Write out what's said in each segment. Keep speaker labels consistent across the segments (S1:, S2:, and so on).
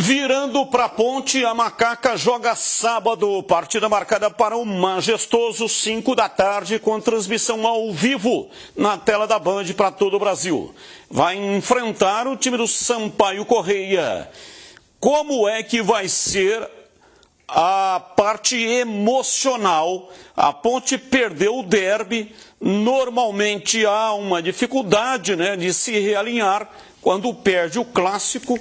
S1: Virando para a Ponte, a Macaca joga sábado, partida marcada para o majestoso 5 da tarde, com transmissão ao vivo na tela da Band para todo o Brasil. Vai enfrentar o time do Sampaio Correia. Como é que vai ser a parte emocional? A Ponte perdeu o derby, normalmente há uma dificuldade, de se realinhar quando perde o clássico.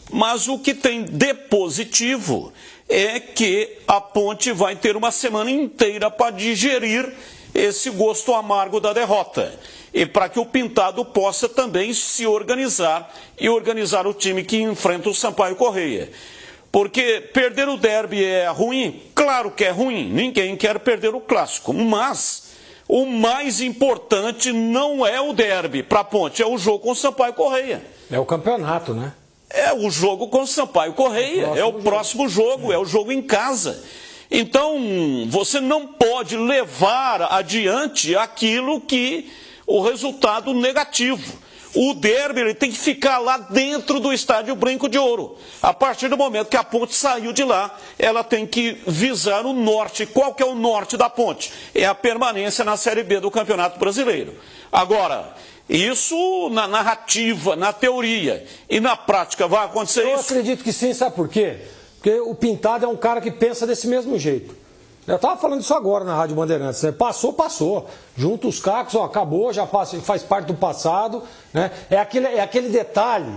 S1: Mas o que tem de positivo é que a Ponte vai ter uma semana inteira para digerir esse gosto amargo da derrota. E para que o Pintado possa também se organizar e organizar o time que enfrenta o Sampaio Correia. Porque perder o derby é ruim? Claro que é ruim, ninguém quer perder o clássico. Mas o mais importante não é o derby para a Ponte, é o jogo com o Sampaio Correia.
S2: É o campeonato, né?
S1: É o jogo com o Sampaio Correia, é o próximo jogo, é o jogo em casa. Então, você não pode levar adiante aquilo que o resultado negativo. O derby ele tem que ficar lá dentro do estádio Brinco de Ouro. A partir do momento que a Ponte saiu de lá, ela tem que visar o norte. Qual que é o norte da Ponte? É a permanência na Série B do Campeonato Brasileiro. Agora, isso na narrativa, na teoria e na prática vai acontecer isso?
S2: Eu acredito que sim, sabe por quê? Porque o Pintado é um cara que pensa desse mesmo jeito. Eu estava falando isso agora na Rádio Bandeirantes, né? Passou. Junta os cacos, acabou, já faz parte do passado. Né? É aquele detalhe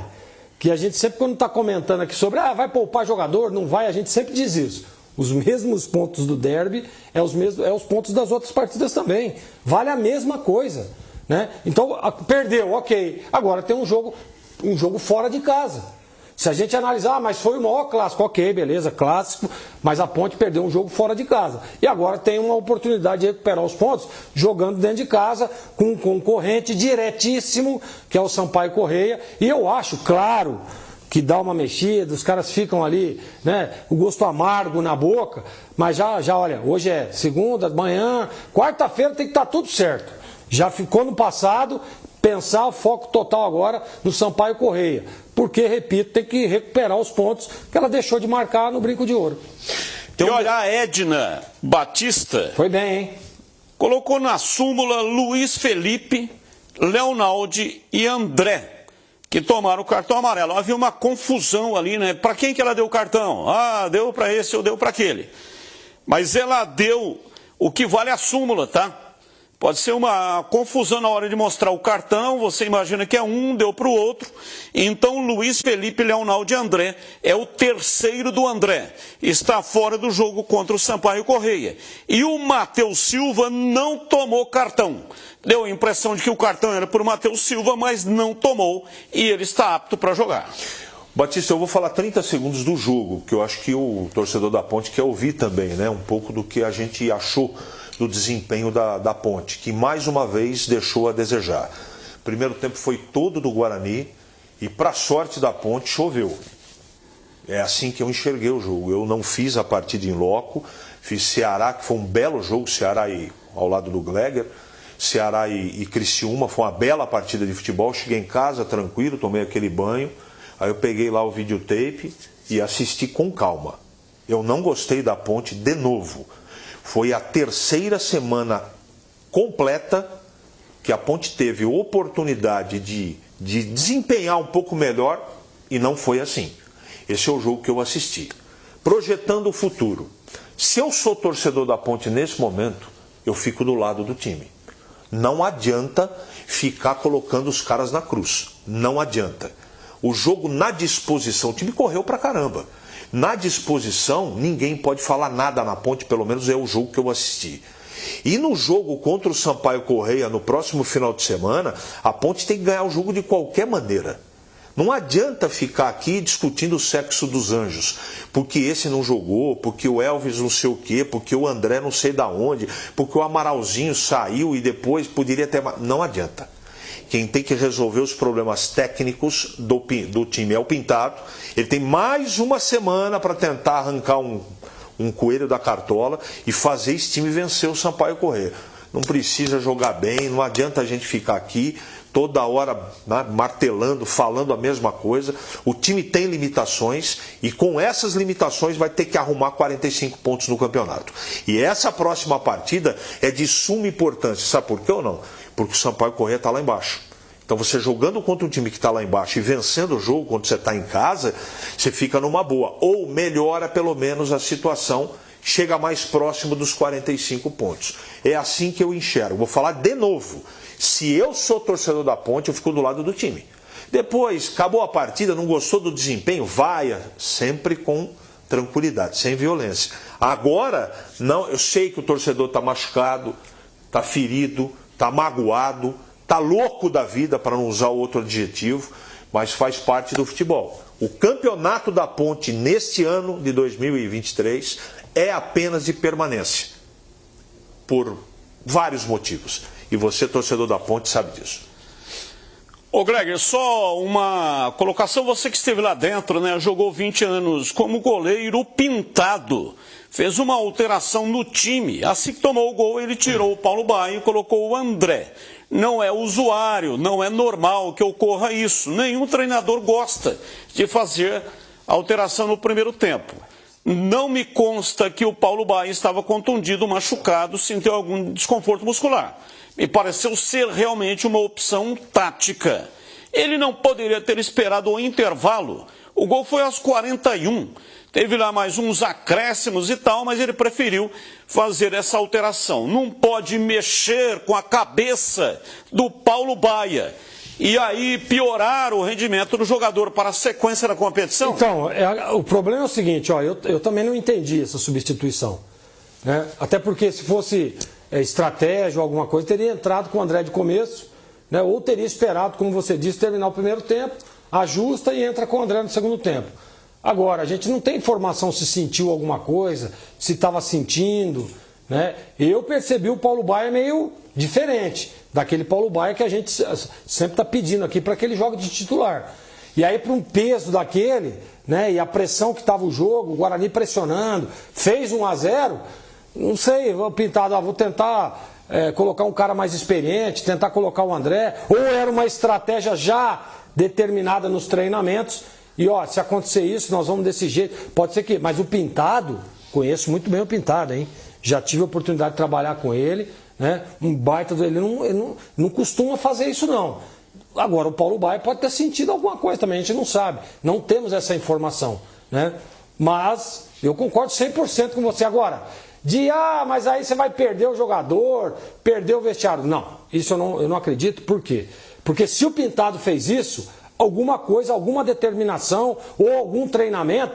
S2: que a gente sempre, quando está comentando aqui sobre vai poupar jogador, não vai, a gente sempre diz isso. Os mesmos pontos do derby é os pontos das outras partidas também. Vale a mesma coisa. Né? Então, perdeu, ok. Agora tem um jogo fora de casa. Se a gente analisar, mas foi o maior clássico, ok, beleza, clássico, mas a Ponte perdeu um jogo fora de casa. E agora tem uma oportunidade de recuperar os pontos jogando dentro de casa com um concorrente diretíssimo, que é o Sampaio Correia. E eu acho, claro, que dá uma mexida, os caras ficam ali, né, o gosto amargo na boca, mas já olha, hoje é segunda, amanhã, quarta-feira tem que estar tudo certo. Já ficou no passado, pensar o foco total agora no Sampaio Correia. Porque, repito, tem que recuperar os pontos que ela deixou de marcar no Brinco de Ouro.
S1: E olha, a Edna Batista
S2: foi bem, hein?
S1: Colocou na súmula Luiz Felipe, Leonaldi e André, que tomaram o cartão amarelo. Havia uma confusão ali, né? Para quem que ela deu o cartão? Deu para esse ou deu para aquele. Mas ela deu o que vale a súmula, tá? Pode ser uma confusão na hora de mostrar o cartão, você imagina que é um, deu para o outro. Então, Luiz Felipe, Leonaldi e André é o terceiro do André. Está fora do jogo contra o Sampaio Correia. E o Matheus Silva não tomou cartão. Deu a impressão de que o cartão era para o Matheus Silva, mas não tomou e ele está apto para jogar.
S3: Batista, eu vou falar 30 segundos do jogo, que eu acho que o torcedor da Ponte quer ouvir também, né? Um pouco do que a gente achou do desempenho da Ponte, que mais uma vez deixou a desejar. O primeiro tempo foi todo do Guarani e, para sorte da Ponte, choveu. É assim que eu enxerguei o jogo. Eu não fiz a partida em loco, fiz Ceará, que foi um belo jogo, Ceará ao lado do Gleger, Ceará e Criciúma, foi uma bela partida de futebol. Cheguei em casa tranquilo, tomei aquele banho, aí eu peguei lá o videotape e assisti com calma. Eu não gostei da Ponte de novo. Foi a terceira semana completa que a Ponte teve oportunidade de desempenhar um pouco melhor e não foi assim. Esse é o jogo que eu assisti. Projetando o futuro. Se eu sou torcedor da Ponte nesse momento, eu fico do lado do time. Não adianta ficar colocando os caras na cruz. Não adianta. O jogo na disposição, o time correu pra caramba. Na disposição, ninguém pode falar nada na Ponte, pelo menos é o jogo que eu assisti. E no jogo contra o Sampaio Correia, no próximo final de semana, a Ponte tem que ganhar o jogo de qualquer maneira. Não adianta ficar aqui discutindo o sexo dos anjos, porque esse não jogou, porque o Elvis não sei o quê, porque o André não sei da onde, porque o Amaralzinho saiu e depois poderia ter... Não adianta. Quem tem que resolver os problemas técnicos do time é o Pintado. Ele tem mais uma semana para tentar arrancar um coelho da cartola e fazer esse time vencer o Sampaio Correia. Não precisa jogar bem, não adianta a gente ficar aqui toda hora, né, martelando, falando a mesma coisa. O time tem limitações e com essas limitações vai ter que arrumar 45 pontos no campeonato. E essa próxima partida é de suma importância. Sabe por quê ou não? Porque o Sampaio Corrêa está lá embaixo. Então você jogando contra um time que está lá embaixo e vencendo o jogo quando você está em casa, você fica numa boa. Ou melhora pelo menos a situação, chega mais próximo dos 45 pontos. É assim que eu enxergo. Vou falar de novo. Se eu sou torcedor da Ponte, eu fico do lado do time. Depois, acabou a partida, não gostou do desempenho, vai, sempre com tranquilidade, sem violência. Agora, não, eu sei que o torcedor está machucado, está ferido, está magoado, está louco da vida, para não usar outro adjetivo, mas faz parte do futebol. O campeonato da Ponte neste ano de 2023 é apenas de permanência, por vários motivos. E você, torcedor da Ponte, sabe disso.
S1: Ô Greg, só uma colocação, você que esteve lá dentro, né, jogou 20 anos como goleiro Pintado, fez uma alteração no time, assim que tomou o gol ele tirou o Paulo Baia e colocou o André. Não é usuário, não é normal que ocorra isso, nenhum treinador gosta de fazer alteração no primeiro tempo. Não me consta que o Paulo Baia estava contundido, machucado, sentiu algum desconforto muscular. Me pareceu ser realmente uma opção tática. Ele não poderia ter esperado o intervalo. O gol foi aos 41. Teve lá mais uns acréscimos e tal, mas ele preferiu fazer essa alteração. Não pode mexer com a cabeça do Paulo Baia e aí piorar o rendimento do jogador para a sequência da competição.
S2: Então, o problema é o seguinte, ó, eu também não entendi essa substituição, né? Até porque se fosse estratégia ou alguma coisa, teria entrado com o André de começo, né? Ou teria esperado, como você disse, terminar o primeiro tempo, ajusta e entra com o André no segundo tempo. Agora, a gente não tem informação se sentiu alguma coisa, se estava sentindo, né? Eu percebi o Paulo Baia meio diferente daquele Paulo Baia que a gente sempre está pedindo aqui para que ele jogue de titular. E aí, para um peso daquele, né? E a pressão que estava o jogo, o Guarani pressionando, fez 1-0, não sei, Pintado, vou tentar colocar um cara mais experiente, tentar colocar o André, ou era uma estratégia já determinada nos treinamentos. E ó, se acontecer isso, nós vamos desse jeito. Pode ser que. Mas o Pintado, conheço muito bem o Pintado, hein? Já tive a oportunidade de trabalhar com ele, né? Um baita. Ele não costuma fazer isso, não. Agora, o Paulo Baia pode ter sentido alguma coisa também, a gente não sabe. Não temos essa informação, né? Mas eu concordo 100% com você. Agora, mas aí você vai perder o jogador, perder o vestiário. Não, isso eu não acredito. Por quê? Porque se o Pintado fez isso, alguma coisa, alguma determinação ou algum treinamento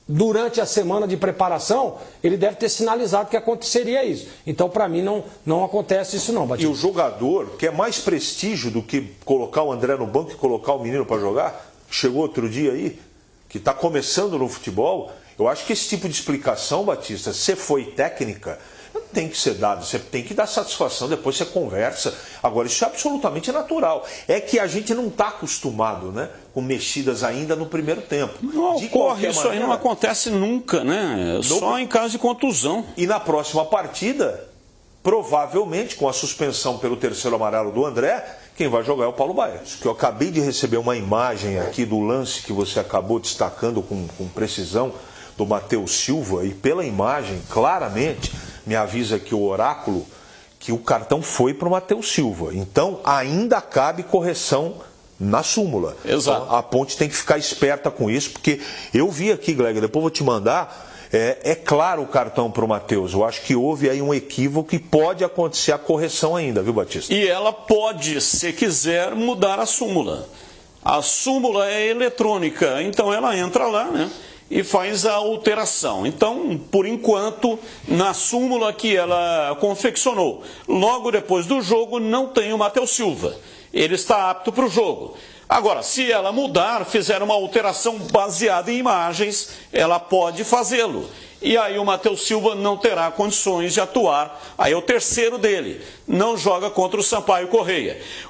S2: durante a semana de preparação, ele deve ter sinalizado que aconteceria isso. Então, para mim, não acontece isso não, Batista.
S3: E o jogador quer mais prestígio do que colocar o André no banco e colocar o menino para jogar? Chegou outro dia aí, que está começando no futebol. Eu acho que esse tipo de explicação, Batista, se foi técnica, não tem que ser dado, você tem que dar satisfação, depois você conversa. Agora, isso é absolutamente natural. É que a gente não está acostumado, né, com mexidas ainda no primeiro tempo.
S1: Não ocorre, isso aí não acontece nunca, né? Só em caso de contusão.
S3: E na próxima partida, provavelmente, com a suspensão pelo terceiro amarelo do André, quem vai jogar é o Paulo Baia. Que eu acabei de receber uma imagem aqui do lance que você acabou destacando com precisão, do Matheus Silva, e pela imagem, claramente, me avisa aqui o oráculo que o cartão foi para o Matheus Silva. Então, ainda cabe correção na súmula.
S1: Exato.
S3: Então, a Ponte tem que ficar esperta com isso, porque eu vi aqui, Gleg, depois vou te mandar, é claro o cartão para o Matheus. Eu acho que houve aí um equívoco e pode acontecer a correção ainda, viu, Batista?
S1: E ela pode, se quiser, mudar a súmula. A súmula é eletrônica, então ela entra lá, né? E faz a alteração. Então, por enquanto, na súmula que ela confeccionou, logo depois do jogo, não tem o Matheus Silva. Ele está apto para o jogo. Agora, se ela mudar, fizer uma alteração baseada em imagens, ela pode fazê-lo. E aí o Matheus Silva não terá condições de atuar. Aí é o terceiro dele. Não joga contra o Sampaio Corrêa.